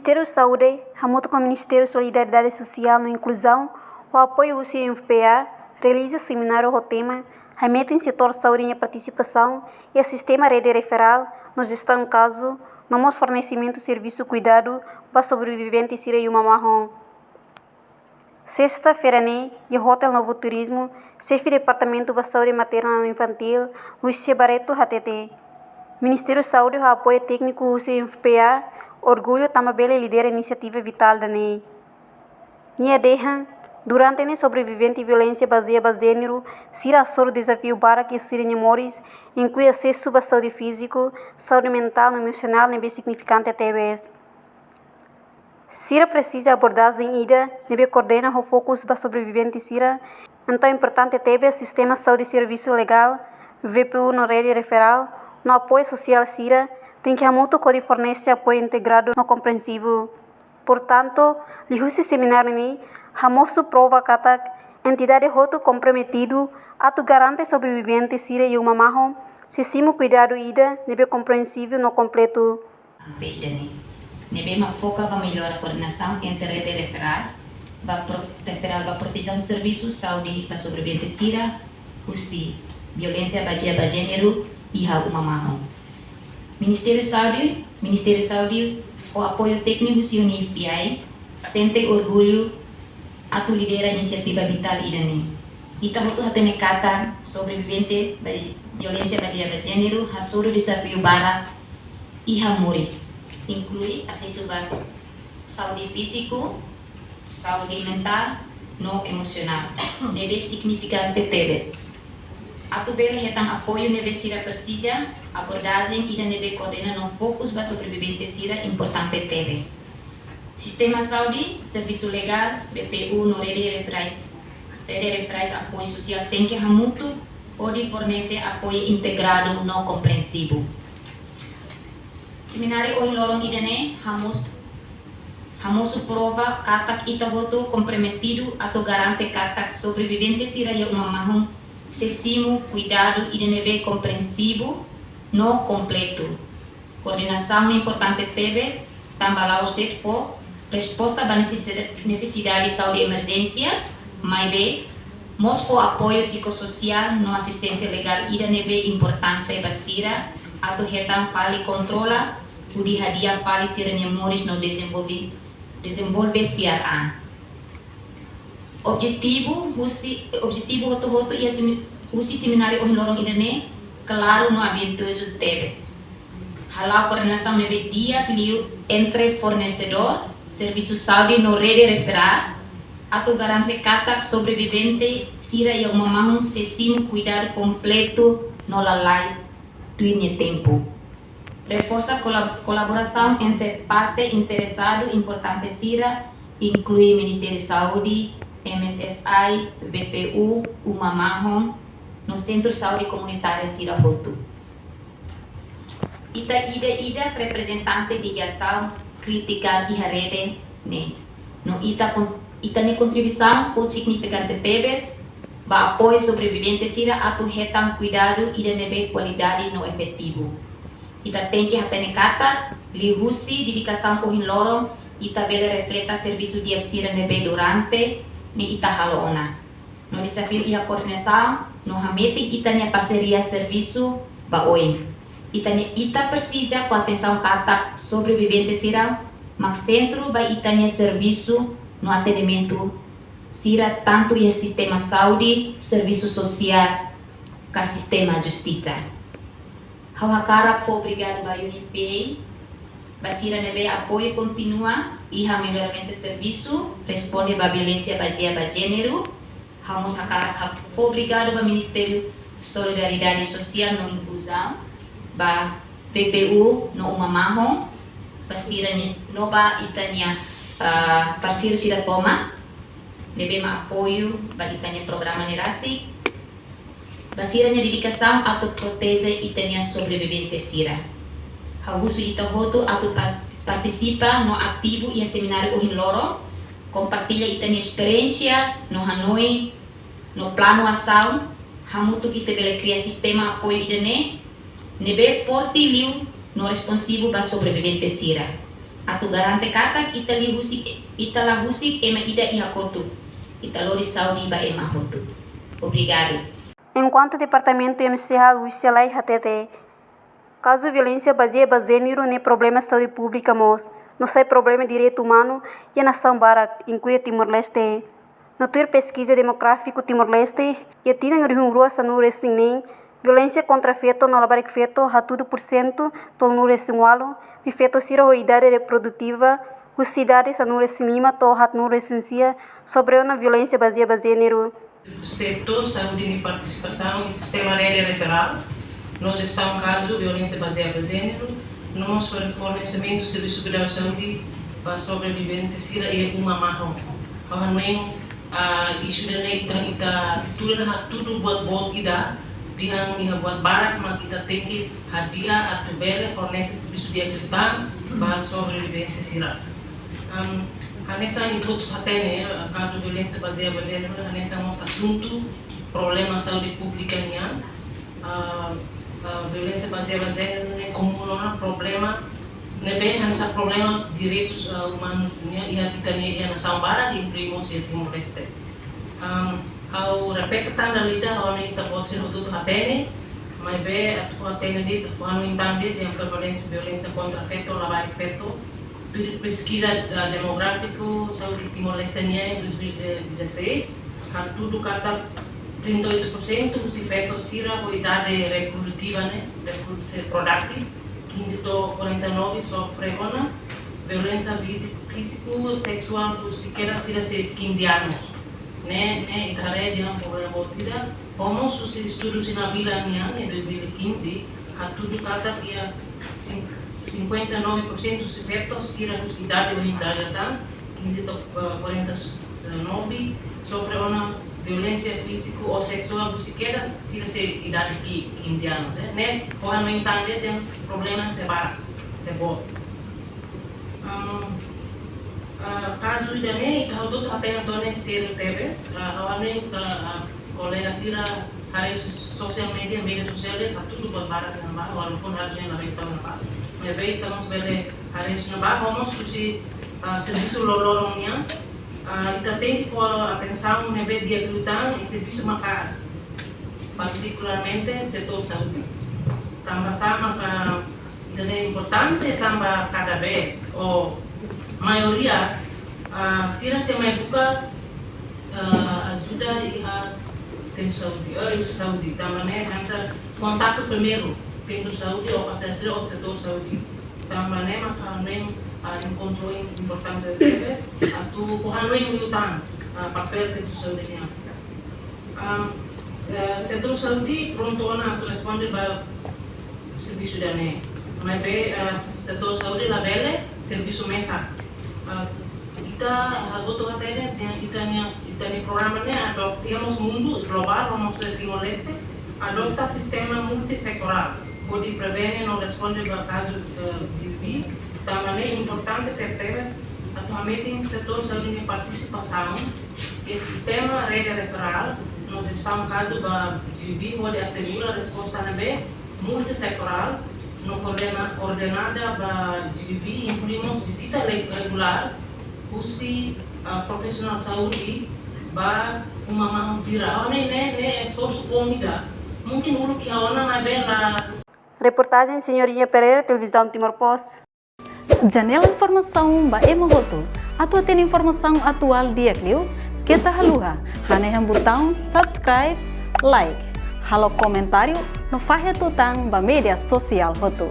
Ministério da Saúde, junto com o Ministério da Solidariedade Social e Inclusão, o apoio do CNFPA, realiza seminário com o tema Remete em setor de saúde e participação e o sistema rede referral nos estados caso, no fornecimento de serviço cuidado para sobreviventes e marrom. Sexta-feira, e o Hotel Novo Turismo, chefe do Departamento da Saúde Materna e Infantil, Luiz Barreto HTT. Ministério da Saúde, o apoio técnico do CNFPA, orgulho também lidera a iniciativa vital da NEI. Minha derra, durante a sobrevivente e violência baseada em gênero, será só o desafio para que sejam memórias, inclui acesso à saúde física, saúde mental e emocional, e bem significante até vez. Sira precisa abordagem ida, deve coordenar o foco para sobrevivente Sira, então é importante ter o sistema de saúde e serviço legal, VPU na rede referral, no apoio social Sira, tem que a mútuo que fornece apoio integrado no compreensivo. Portanto, esse seminário Hamosu prova que entidade roto comprometido a tu garante sobrevivente Sira e uma marrom, se simo cuidado ida, deve compreensível no completo. Nebe foca para melhorar a coordenação entre a rede referral, para provisão de serviços de saúde para sobreviventes Sira, violência baseada em gênero e uma marrom. Ministério da Saúde, o apoio técnico do UNFPA, sente orgulho a tu lidera a iniciativa vital idane. Ita hotu hatene kata sobrevivente violência baseada em gênero, hasuru desafio bara e hamoris. Inclui acesso a saúde físico, saúde mental, no emocional. Nebe significante teves. Atubele retam apoio nebe sira precisa, abordagem e nebe coordena no focus para sobrevivente sira importante teves. Sistema saúde, serviço legal, BPU no rede referais apoio social tem que hamutu pode fornecer apoio integrado não compreensivo. Seminário o lorong idane hamus prova katak ita hotu comprometido atau garante katak sobrevivente sira ya uma mahum sesimu cuidado idane be compreensivo no completo. Coordenação importante teves tambah state for resposta para necessidade de saúde e emergência, mais bem, mosco apoio psicossocial no assistência legal idane be importante basira atau retam fali controla o dia a dia fale ser memórias no desenvolver fiaran. Objetivo hoto e o seminário o lorong idane claro no ambientoso teves. Halau coordenação nebe dia liu entre fornecedor, serviço saúde no rede referral, atau garante katak sobrevivente sira e uma mão sesimu cuidado completo no lalai tuinha tempo. Reforça a colaboração entre partes interessadas importante Sira, inclui Ministério da Saúde, MSSI, VPU, Umamahon, no Centro de Saúde Comunitária Sira Hotu. Ida representante de ação crítica e rede no ita contribuição com significante teves, ba apoio sobrevivente Sira atu retam cuidado e de qualidade no efetivo. Ita tem que hatene kata, lihusi, dedicação por lorong, ita bela refleta serviço de Sira nebe durante, ni ita haloona. No desafio e a coordenação, no hamete ita nia parceria serviço baoin. Ita precisa com atenção kata sobrevivente Sira, mas centro ba ita nia serviço no atendimento Sira tanto e sistema saúde, serviço social, ka sistema justiça. Hawakara foi obrigado a UNFPA, Basira nebe apoio continua e melhoramento de serviço, responde à violência baseada em gênero. Hamos hakara foi obrigado ao Ministério de Solidariedade Social no Inclusão, ba PPU no Umamahon, Basira nova itania parceiro Sira toma, nebe apoio ba itania programa Nerasi. Basira nya dedicação atau protese itania sobrevivente Sira. Hagusu ita hotu atau participa no ativo e seminário o lorong, compartilha itania experiência no Hanoi, no plano ação, hamutu kita bela cria sistema apoio idane, nebe forte liu no responsivo ba sobrevivente Sira. Atu garante katak ita la husik ema ida ihakotu. Ita lori Saudi ba ema hotu. Obrigado. Enquanto o Departamento MCA Lucia Lai Hatete, caso violência baseada em gênero nem problema de saúde pública, mas não sai problema de direito humano e a nação Barak, inclui Timor-Leste. No ter pesquisa demográfica Timor-Leste, e a tina no Rosa no Resinem, violência contra feto no labarik feto, a tudo por cento, tol no Resingualo, de feto sira a idade reprodutiva, os cidades a no Resinima, to hat no Resinsia, sobre uma violência baseada em gênero. Setor saúde e participação e sistema rede referral. Nós estamos em caso de violência baseada em gênero. Nós fornecimento do serviço de saúde para sobreviventes e uma marrom. Também isu dene ita tudo buat kita diang iha buat barat mak kita tinggi hadiah atau bele fornece serviço de agricultura para sobreviventes sira. Hanessa itu hatene caso de violência baseada em gênero, hanessa um assunto problema saúde pública nya. Violência baseada em gênero é como um problema, nebe hanessa problema direitos humanos nya ia kita nya nação barat incluímos e Timor-Leste. Ao repetitan dalida ao ni ta pode ser tudo hatene, mas be atu hatene dit ao entender de permanência violência contra feto lavar feto. Pesquisa demográfico saúde Timor-Leste em 2016, tudo kata 38% dos fetos sira com idade reprodutiva, né, reproductive, 15 a 49 sofre uma violência físico sexual por sequer sira 15 anos, né, idade de um problema botida. Vamos os estudos na Vila em 2015, tudo kata que 59% dos fetos sira com idade ou idade tá, 15 a 49 sofre uma violência física ou sexual por sequer sira idade de 15 anos, né? Ou não entende tem problema separar, sebot. Caso de né, então tudo apenas done ser teves, awalnya colega sira hari sosial media sosial tudo berbarat dengan bah, walaupun harusnya lebih tahun apa. Mas estamos vendo harus nabah, vamos usi serviço lorongnya. Kita tem que pôr atenção no nível de agricultura e serviço macas, particularmente setor saúde. Tambah sama que é importante tambah cada vez, ou maioria, sira se mai buka ajuda iha centro saúde, também hansa contato primeiro, centro saúde ou fazer o setor saúde. Também maka nem encontrou importante deves, tu kuhanu yang utang papel setor saúde nya. Setor saúde pronto na tu responde ba serviço dane. Mas be setor saúde la bele serviço mesa. Kita botou até kita ni programa ne adoptamos mundo global vamos de Timor-Leste adopta sistema multisectoral pode prevenir não responde ba caso civil. Também é importante ter teves atualmente em setor saúde de participação e sistema rede referral nós estamos caso da GVB pode assegurar a resposta na B multisectoral no coordenada da GVB incluímos visita regular usi profissional saúde ba uma mão zira ne esforço comida mungkin uruk ihaona mais bem la Reportagem Senhorinha Pereira, Televisão Timor-Post. Janela informação ba emohoto. Atua tem informação atual dia kliu. Kita haluha. Haneham botão subscribe, like. Halo comentário no fahe tutang ba media sosial hoto.